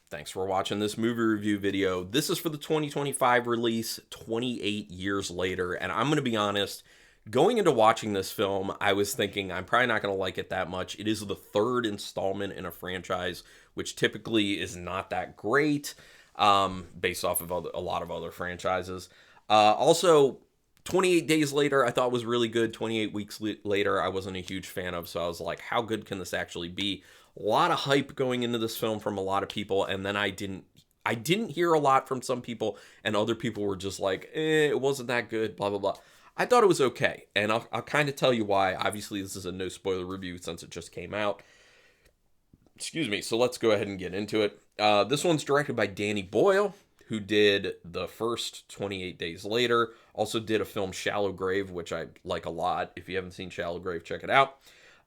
Thanks for watching this movie review video. This is for the 2025 release, 28 years later, and I'm going to be honest, going into watching this film, I was thinking I'm probably not going to like it that much. It is the third installment in a franchise, which typically is not that great, based off of a lot of other franchises. Also, 28 Days Later, I thought was really good. 28 Weeks Later, I wasn't a huge fan of, so I was like, how good can this actually be? A lot of hype going into this film from a lot of people, and then I didn't hear a lot from some people, and other people were just like, it wasn't that good, blah, blah, blah. I thought it was okay, and I'll kind of tell you why. Obviously, this is a no-spoiler review since it just came out. Excuse me, so let's go ahead and get into it. This one's directed by Danny Boyle, who did the first 28 Days Later, also did a film Shallow Grave, which I like a lot. If you haven't seen Shallow Grave, check it out.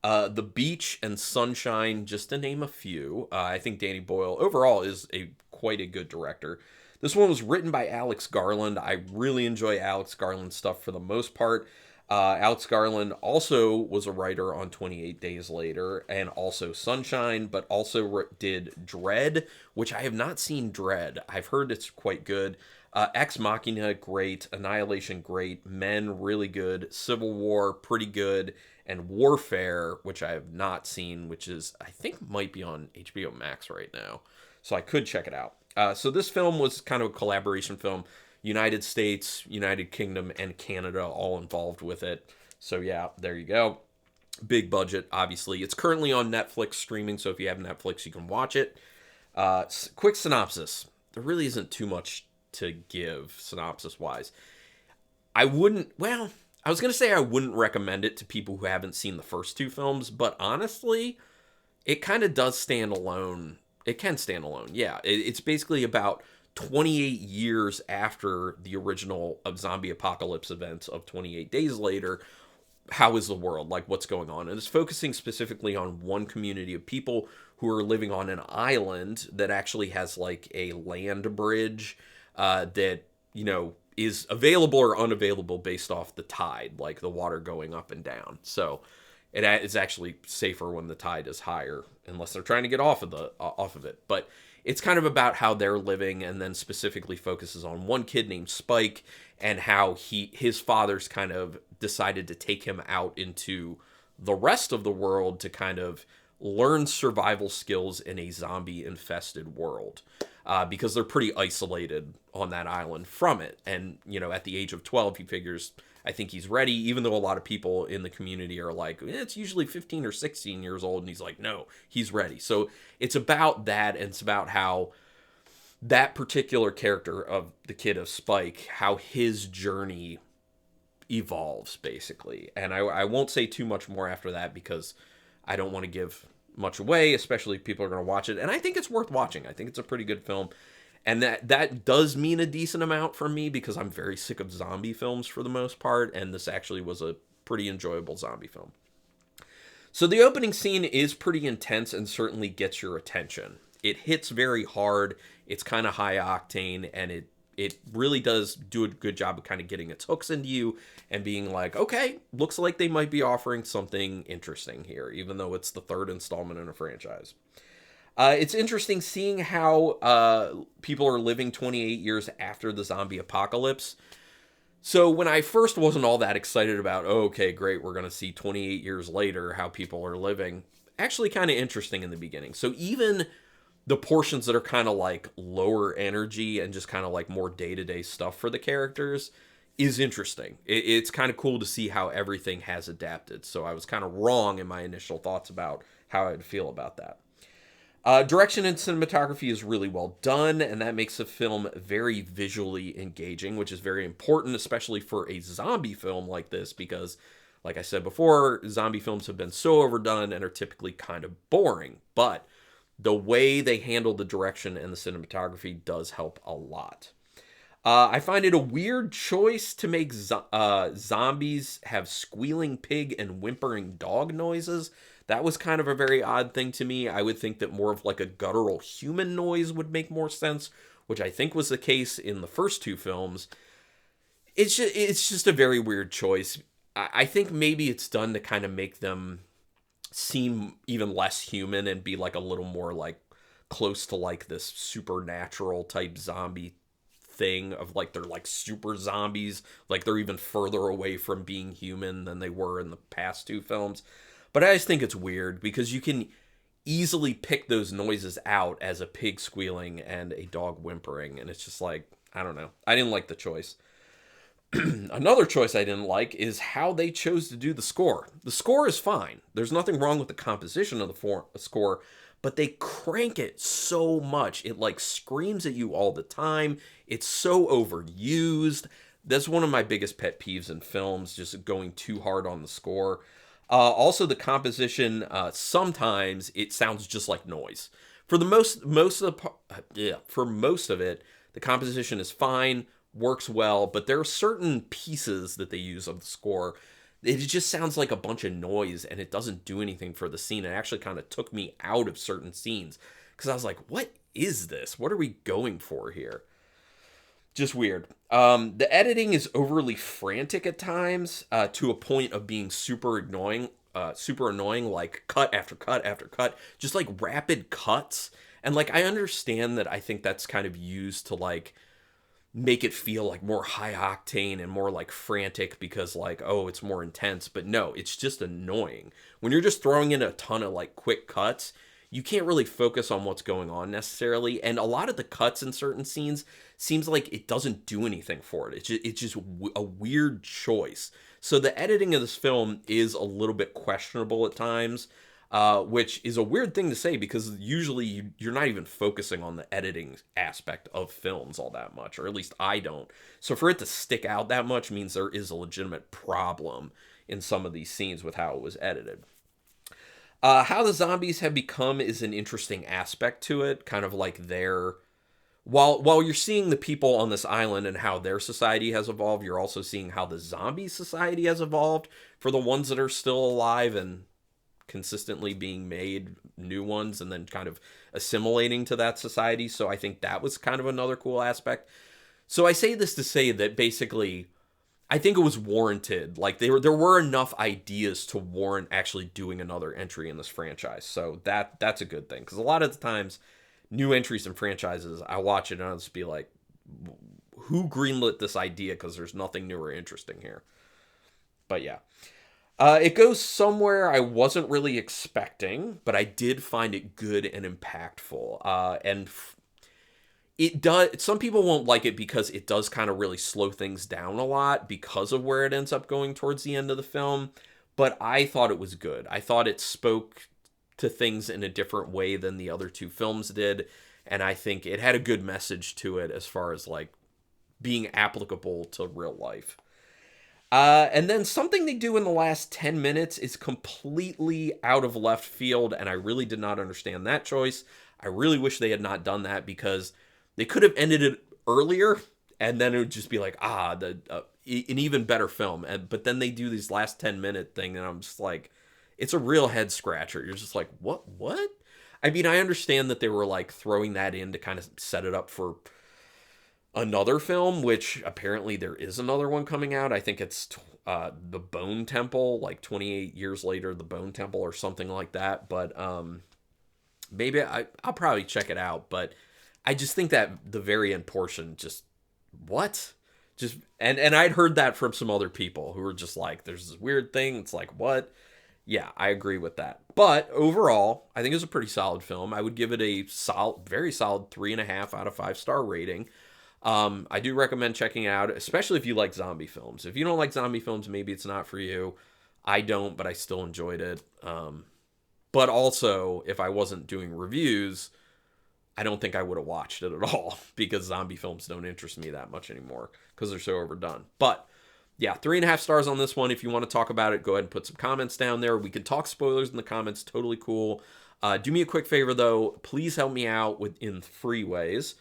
The Beach and Sunshine, just to name a few. I think Danny Boyle overall is quite a good director. This one was written by Alex Garland. I really enjoy Alex Garland stuff for the most part. Alex Garland also was a writer on 28 Days Later and also Sunshine, but also did Dread, which I have not seen Dread. I've heard it's quite good. Ex Machina, great. Annihilation, great. Men, really good. Civil War, pretty good. And Warfare, which I have not seen, which is, I think, might be on HBO Max right now. So I could check it out. So this film was kind of a collaboration film. United States, United Kingdom, and Canada all involved with it. So yeah, there you go. Big budget, obviously. It's currently on Netflix streaming, so if you have Netflix, you can watch it. Quick synopsis. There really isn't too much to give synopsis-wise. I was going to say I wouldn't recommend it to people who haven't seen the first two films, but honestly, it kind of does stand alone. It can stand alone, yeah. It's basically about 28 years after the original zombie apocalypse events of 28 Days Later. How is the world? Like, what's going on? And it's focusing specifically on one community of people who are living on an island that actually has, like, a land bridge that, is available or unavailable based off the tide, like the water going up and down. So it's actually safer when the tide is higher, unless they're trying to get off of it. But it's kind of about how they're living, and then specifically focuses on one kid named Spike and how his father's kind of decided to take him out into the rest of the world to kind of learn survival skills in a zombie-infested world. Because they're pretty isolated on that island from it. And, at the age of 12, he figures, I think he's ready, even though a lot of people in the community are like, it's usually 15 or 16 years old. And he's like, no, he's ready. So it's about that, and it's about how that particular character of the kid of Spike, how his journey evolves, basically. And I won't say too much more after that because I don't want to give much away, especially if people are going to watch it. And I think it's worth watching. I think it's a pretty good film. And that does mean a decent amount for me because I'm very sick of zombie films for the most part. And this actually was a pretty enjoyable zombie film. So the opening scene is pretty intense and certainly gets your attention. It hits very hard. It's kind of high octane, and it really does do a good job of kind of getting its hooks into you and being like, okay, looks like they might be offering something interesting here, even though it's the third installment in a franchise. It's interesting seeing how people are living 28 years after the zombie apocalypse. So when I first wasn't all that excited about, oh, okay, great, we're going to see 28 years later how people are living, actually kind of interesting in the beginning. So even the portions that are kind of like lower energy and just kind of like more day-to-day stuff for the characters is interesting. It's kind of cool to see how everything has adapted. So I was kind of wrong in my initial thoughts about how I'd feel about that. Direction and cinematography is really well done, and that makes the film very visually engaging, which is very important, especially for a zombie film like this, because, like I said before, zombie films have been so overdone and are typically kind of boring. But the way they handle the direction and the cinematography does help a lot. I find it a weird choice to make zombies have squealing pig and whimpering dog noises. That was kind of a very odd thing to me. I would think that more of like a guttural human noise would make more sense, which I think was the case in the first two films. It's just a very weird choice. I think maybe it's done to kind of make them seem even less human and be like a little more like close to like this supernatural type zombie thing of like they're like super zombies, like they're even further away from being human than they were in the past two films. But I just think it's weird because you can easily pick those noises out as a pig squealing and a dog whimpering, and it's just like, I don't know. I didn't like the choice. Another choice I didn't like is how they chose to do the score. The score is fine. There's nothing wrong with the composition of the score, but they crank it so much. It like screams at you all the time. It's so overused. That's one of my biggest pet peeves in films, just going too hard on the score. Also, the composition, sometimes it sounds just like noise. For the for most of it, the composition is fine, works well, but there are certain pieces that they use of the score. It just sounds like a bunch of noise, and it doesn't do anything for the scene. It actually kind of took me out of certain scenes because I was like, what is this? What are we going for here? Just weird. The editing is overly frantic at times, to a point of being super annoying. Like cut after cut after cut, just like rapid cuts. And like I understand that, I think that's kind of used to like make it feel like more high octane and more like frantic because like, oh, it's more intense. But no, it's just annoying. When you're just throwing in a ton of like quick cuts, you can't really focus on what's going on necessarily. And a lot of the cuts in certain scenes seems like it doesn't do anything for it. It's just a weird choice. So the editing of this film is a little bit questionable at times, which is a weird thing to say because usually you're not even focusing on the editing aspect of films all that much, or at least I don't. So for it to stick out that much means there is a legitimate problem in some of these scenes with how it was edited. How the zombies have become is an interesting aspect to it, kind of like their... While you're seeing the people on this island and how their society has evolved, you're also seeing how the zombie society has evolved for the ones that are still alive and consistently being made new ones and then kind of assimilating to that society. So I think that was kind of another cool aspect. So I say this to say that basically I think it was warranted. Like there were enough ideas to warrant actually doing another entry in this franchise. So that's a good thing, because a lot of the times new entries in franchises, I watch it and I'll just be like, who greenlit this idea? Because there's nothing new or interesting here. But yeah. It goes somewhere I wasn't really expecting, but I did find it good and impactful. It does. Some people won't like it because it does kind of really slow things down a lot because of where it ends up going towards the end of the film. But I thought it was good. I thought it spoke to things in a different way than the other two films did, and I think it had a good message to it as far as like being applicable to real life. And then something they do in the last 10 minutes is completely out of left field, and I really did not understand that choice. I really wish they had not done that, because they could have ended it earlier, and then it would just be like, an even better film. But then they do these last 10-minute thing, and I'm just like, it's a real head scratcher. You're just like, what? I mean, I understand that they were like throwing that in to kind of set it up for another film, which apparently there is another one coming out. I think it's The Bone Temple, like 28 years later, The Bone Temple or something like that. But maybe I'll probably check it out. But I just think that the very end portion, just what? Just and I'd heard that from some other people who were just like, there's this weird thing. It's like, what? Yeah, I agree with that. But overall, I think it's a pretty solid film. I would give it a very solid 3.5 out of 5 star rating. I do recommend checking it out, especially if you like zombie films. If you don't like zombie films, maybe it's not for you. I don't, but I still enjoyed it. But also, if I wasn't doing reviews, I don't think I would have watched it at all, because zombie films don't interest me that much anymore because they're so overdone. But yeah, 3.5 stars on this one. If you want to talk about it, go ahead and put some comments down there. We can talk spoilers in the comments. Totally cool. Do me a quick favor, though. Please help me out in 3 ways.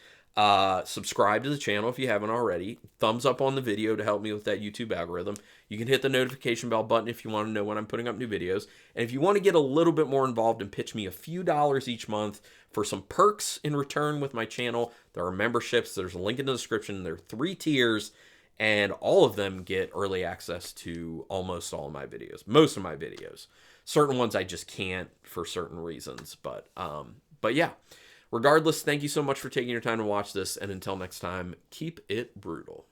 Subscribe to the channel if you haven't already. Thumbs up on the video to help me with that YouTube algorithm. You can hit the notification bell button if you want to know when I'm putting up new videos. And if you want to get a little bit more involved and pitch me a few dollars each month for some perks in return with my channel, there are memberships. There's a link in the description. There are 3 tiers, and all of them get early access to almost all of my videos, most of my videos. Certain ones I just can't for certain reasons, but yeah. Regardless, thank you so much for taking your time to watch this, and until next time, keep it brutal.